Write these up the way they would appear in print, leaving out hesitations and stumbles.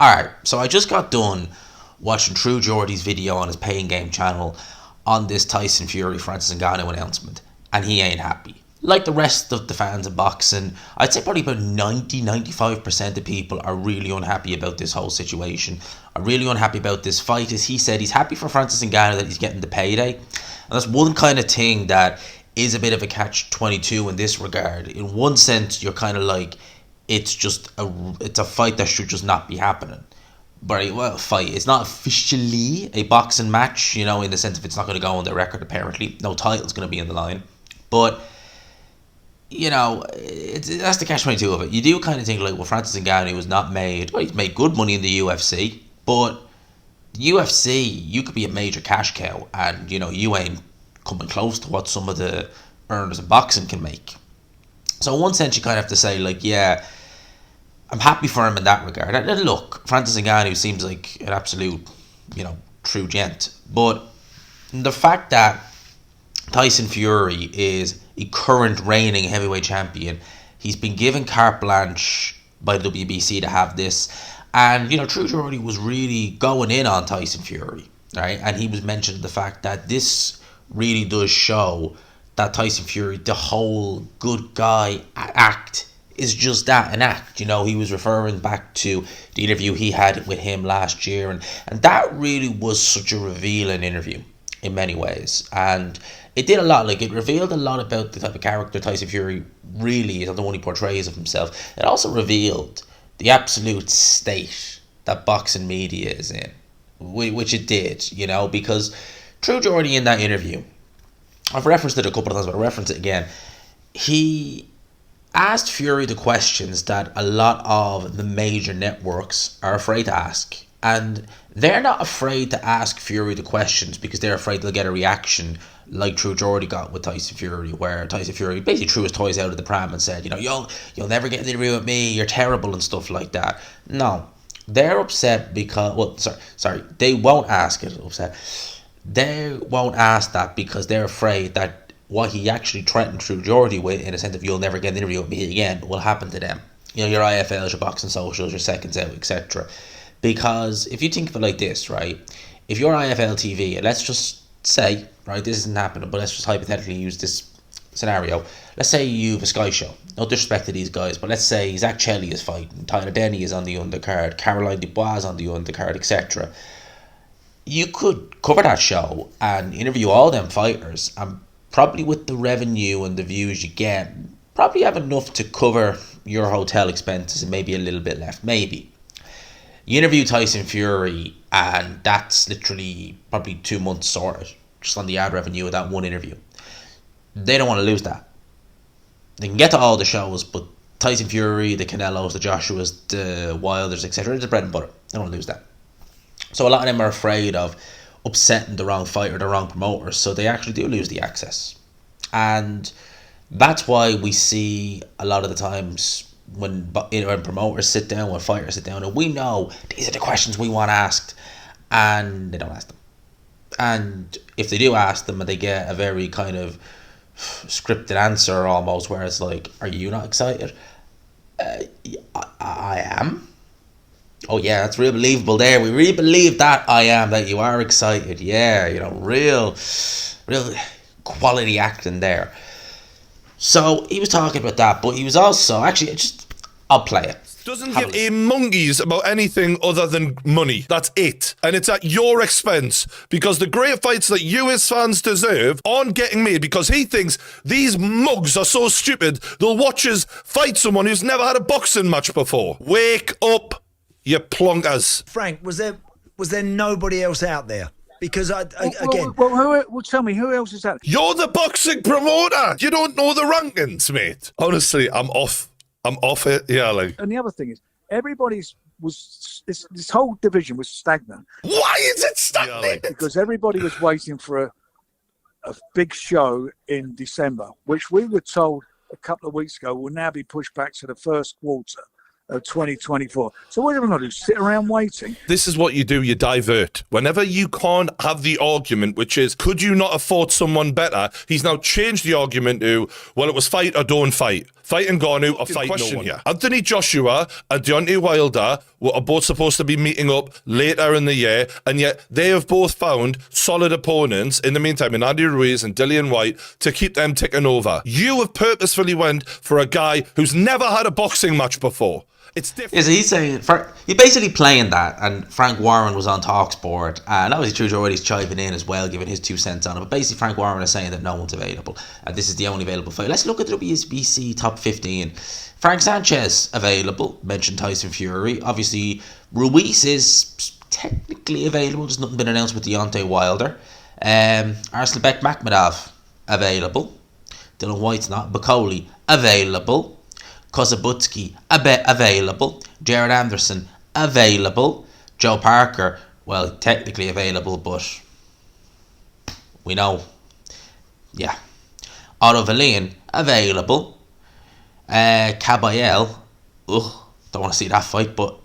Alright, so I just got done watching True Geordie's video on his Pain Game channel on this Tyson Fury Francis Ngannou announcement, and he ain't happy. Like the rest of the fans of boxing, I'd say probably about 90-95% of people are really unhappy about this whole situation, are really unhappy about this fight. As he said, he's happy for Francis Ngannou that he's getting the payday, and that's one kind of thing that is a bit of a catch-22 in this regard. In one sense, you're kind of like, it's a fight that should just not be happening. But well, fight. It's not officially a boxing match, you know, in the sense of it's not going to go on the record. Apparently, no title's going to be in the line. But you know, that's the catch-22 of it. You do kind of think like, well, Francis Ngannou was not made. Well, he's made good money in the UFC, but the UFC, you could be a major cash cow, and you know, you ain't coming close to what some of the earners in boxing can make. So in one sense, you kind of have to say like, yeah, I'm happy for him in that regard. And look, Francis Ngannou seems like an absolute, you know, true gent. But the fact that Tyson Fury is a current reigning heavyweight champion, he's been given carte blanche by the WBC to have this. And, you know, True Geordie was really going in on Tyson Fury, right? And he was mentioning the fact that this really does show that Tyson Fury, the whole good guy act, is just that, an act. You know, he was referring back to the interview he had with him last year, and that really was such a revealing interview in many ways, and it did a lot. Like, it revealed a lot about the type of character Tyson Fury really is, and the one he portrays of himself. It also revealed the absolute state that boxing media is in, which it did, you know, because True Geordie in that interview, I've referenced it a couple of times, but I'll reference it again. He asked Fury the questions that a lot of the major networks are afraid to ask. And they're not afraid to ask Fury the questions because they're afraid they'll get a reaction like True Geordie got with Tyson Fury, where Tyson Fury basically threw his toys out of the pram and said, you know, you'll never get an interview with me, you're terrible and stuff like that. No, they're upset because, well, sorry, they won't ask it, upset. They won't ask that because they're afraid that what he actually threatened True Geordie with, in a sense of you'll never get an interview with me again, will happen to them. You know, your IFLs, your boxing socials, your seconds out, etc. Because if you think of it like this, right, if you're IFL TV, and let's just say, right, this isn't happening, but let's just hypothetically use this scenario. Let's say you've a Sky show. No disrespect to these guys, but let's say Zach Chelly is fighting, Tyler Denny is on the undercard, Caroline Dubois is on the undercard, etc. You could cover that show and interview all them fighters, and probably with the revenue and the views you get, probably have enough to cover your hotel expenses and maybe a little bit left, maybe. You interview Tyson Fury, and that's literally probably 2 months sorted, just on the ad revenue of that one interview. They don't want to lose that. They can get to all the shows, but Tyson Fury, the Canelos, the Joshuas, the Wilders, etc., it's bread and butter. They don't want to lose that. So a lot of them are afraid of upsetting the wrong fighter, the wrong promoters, so they actually do lose the access. And that's why we see a lot of the times when promoters sit down, when fighters sit down, and we know these are the questions we want asked, and they don't ask them. And if they do ask them, and they get a very kind of scripted answer almost, where it's like, are you not excited? I am. Oh yeah, that's real believable there. We really believe that I am, that you are excited. Yeah, you know, real quality acting there. So he was talking about that, but he was also, actually, I'll play it. Doesn't give a monkeys about anything other than money. That's it. And it's at your expense, because the great fights that you as fans deserve aren't getting made because he thinks these mugs are so stupid they'll watch us fight someone who's never had a boxing match before. Wake up, you plonkers. Frank, was there nobody else out there? Because again, well, tell me, who else is that? You're the boxing promoter. You don't know the rankings, mate. Honestly, I'm off it. Yeah, like. And the other thing is, this whole division was stagnant. Why is it stagnant? Yeah, like. Because everybody was waiting for a big show in December, which we were told a couple of weeks ago will now be pushed back to the first quarter of 2024. So what are we going to do? Sit around waiting? This is what you do. You divert. Whenever you can't have the argument, which is, could you not afford someone better? He's now changed the argument to, well, it was fight or don't fight. fight Ngannou or fight no one. Here. Anthony Joshua and Deontay Wilder are both supposed to be meeting up later in the year, and yet they have both found solid opponents in the meantime in Andy Ruiz and Dillian White to keep them ticking over. You have purposefully went for a guy who's never had a boxing match before. It's different. Yeah, so he's saying he's basically playing that, and Frank Warren was on Talksport, and obviously True Geordie's chiming in as well, giving his 2 cents on it. But basically, Frank Warren is saying that no one's available, and this is the only available fight. Let's look at the WBC top 15. Frank Sanchez available. Mentioned Tyson Fury. Obviously, Ruiz is technically available. There's nothing been announced with Deontay Wilder. Arslanbek Makhmadov available. Dylan White's not. Bakoli available. Kozabutsky available. Jared Anderson available. Joe Parker, well, technically available, but we know. Yeah. Otto Vallian available. Kabayel, don't want to see that fight, but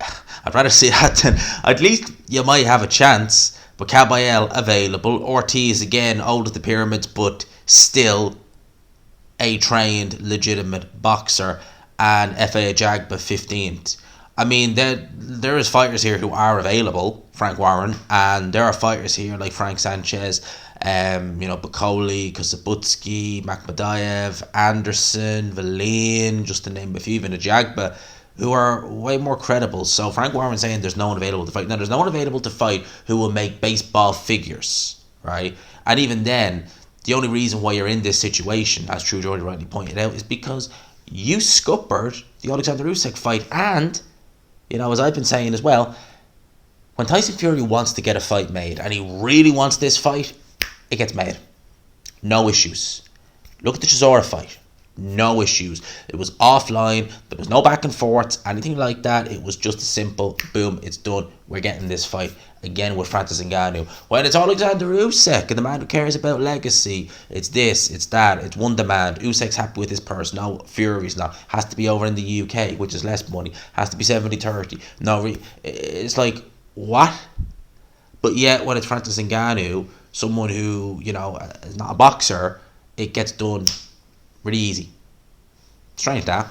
I'd rather see that than at least you might have a chance. But Kabayel available. Ortiz again, old at the pyramids, but still a trained, legitimate boxer. And F.A. Ajagba 15th. I mean, there is fighters here who are available, Frank Warren, and there are fighters here like Frank Sanchez, Bakoli, Kozabutsky, Makhmadiev, Anderson, Vallian, just to name a few, even Ajagba, who are way more credible. So Frank Warren saying there's no one available to fight. Now, there's no one available to fight who will make baseball figures, right? And even then, the only reason why you're in this situation, as True Geordie rightly pointed out, is because you scuppered the Alexander Usyk fight, and as I've been saying as well, when Tyson Fury wants to get a fight made and he really wants this fight, it gets made. No issues. Look at the Chisora fight. No issues. It was offline. There was no back and forth, anything like that. It was just a simple boom, it's done. We're getting this fight. Again with Francis Ngannou. When it's Alexander Usyk and the man who cares about legacy, it's this, it's that, it's one demand. Usyk's happy with his purse. No, Fury's not. Has to be over in the UK, which is less money. Has to be 70-30. No, it's like, what? But yet when it's Francis Ngannou, someone who, is not a boxer, it gets done really easy. Strange that.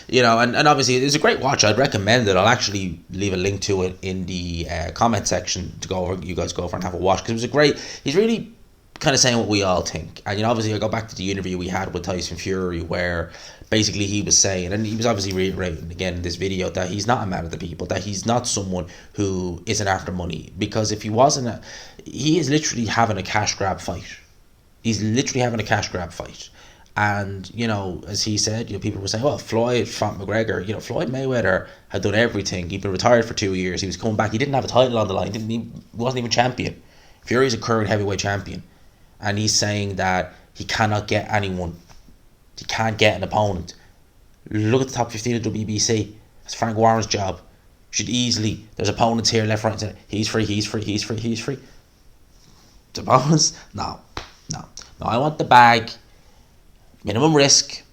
And obviously it's a great watch. I'd recommend it. I'll actually leave a link to it in the comment section to go over. You guys go over and have a watch, because it was a great. He's really kind of saying what we all think. And obviously I go back to the interview we had with Tyson Fury, where basically he was saying, and he was obviously reiterating again in this video, that he's not a man of the people, that he's not someone who isn't after money. Because if he wasn't, he is literally having a cash grab fight. He's literally having a cash grab fight. And, as he said, people were saying, well, Floyd fought McGregor. Floyd Mayweather had done everything. He'd been retired for 2 years. He was coming back. He didn't have a title on the line. He wasn't even champion. Fury's a current heavyweight champion. And he's saying that he cannot get anyone. He can't get an opponent. Look at the top 15 of WBC. It's Frank Warren's job. Should easily. There's opponents here, left, right, and center. He's free. The opponents? No, I want the bag. Minimum risk,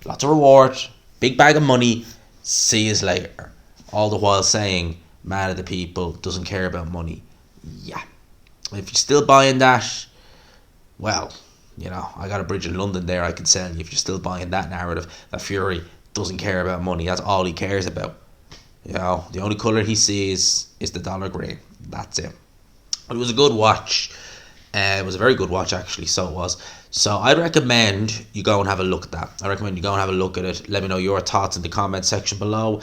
lots of reward, big bag of money, see you later. All the while saying, man of the people, doesn't care about money. Yeah. If you're still buying that, well, I got a bridge in London there I can sell you. If you're still buying that narrative, that Fury doesn't care about money, that's all he cares about. The only colour he sees is the dollar green. That's it. But it was a good watch. It was a very good watch, actually, so it was. So I'd recommend you go and have a look at that. Let me know your thoughts in the comment section below.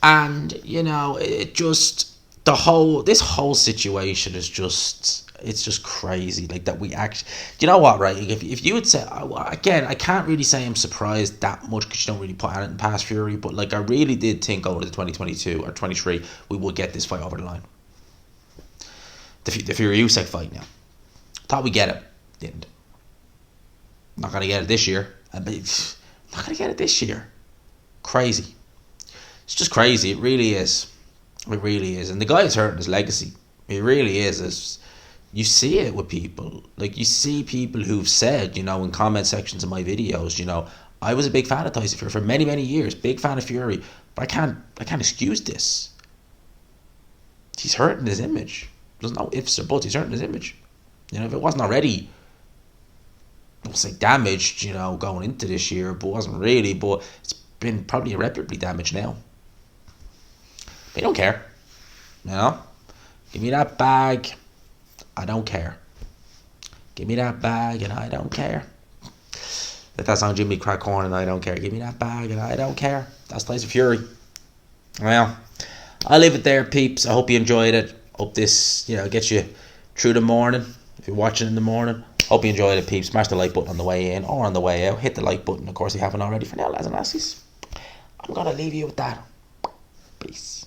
And, it just, this whole situation is just, it's just crazy. Like, that we actually, do you know what, right? If you would say, again, I can't really say I'm surprised that much, because you don't really put anything past Fury, but like, I really did think over the 2022 or 23, we would get this fight over the line. The Fury Usyk fight now. Thought we'd get it. Didn't. Not going to get it this year. Crazy. It's just crazy. It really is. And the guy is hurting his legacy. It really is. You see it with people. Like, you see people who've said, in comment sections of my videos, I was a big fan of Tyson Fury for many, many years. Big fan of Fury. But I can't excuse this. He's hurting his image. There's no ifs or buts. He's hurting his image. If it wasn't already almost like damaged, you know, going into this year, but wasn't really. But it's been probably irreparably damaged now. But you don't care, you know. Give me that bag, I don't care. Give me that bag and I don't care. Let that song Jimmy Crack Corn and I don't care. Give me that bag and I don't care. That's Tyson Fury. Well, I'll leave it there, peeps. I hope you enjoyed it. Hope this, you know, gets you through the morning. If you're watching in the morning, hope you enjoyed it, peeps. Smash the like button on the way in or on the way out. Hit the like button, of course, if you haven't already. For now, lads and lassies, I'm gonna leave you with that. Peace.